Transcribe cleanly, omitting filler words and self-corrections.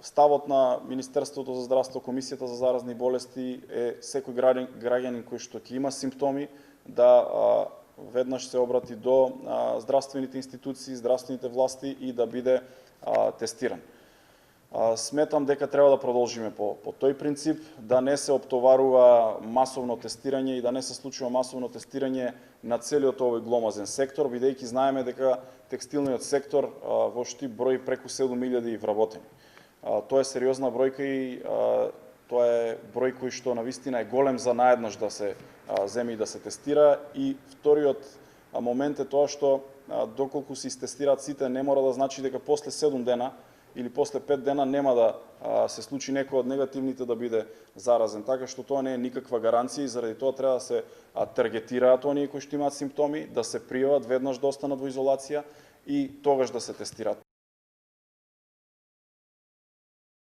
ставот на Министерството за здравство, Комисијата за заразни болести е секој граѓанин кој што ќе има симптоми да веднаш се обрати до здравствените институции, здравствените власти и да биде тестиран. Сметам дека треба да продолжиме по тој принцип, да не се оптоварува масовно тестирање и да не се случува масовно тестирање на целиот овој гломазен сектор, бидејќи знаеме дека текстилниот сектор во Штип брои преку 7000 вработени. Тоа е сериозна бројка и тоа е број кој што навистина е голем за наеднаш да се земи и да се тестира. И вториот момент е тоа што доколку се истестираат сите, не мора да значи дека после 7 дена или после 5 дена нема да се случи некој од негативните да биде заразен. Така што тоа не е никаква гаранција и заради тоа треба да се таргетираат оние кои што имаат симптоми, да се пријават, веднаш да останат во изолација и тогаш да се тестираат.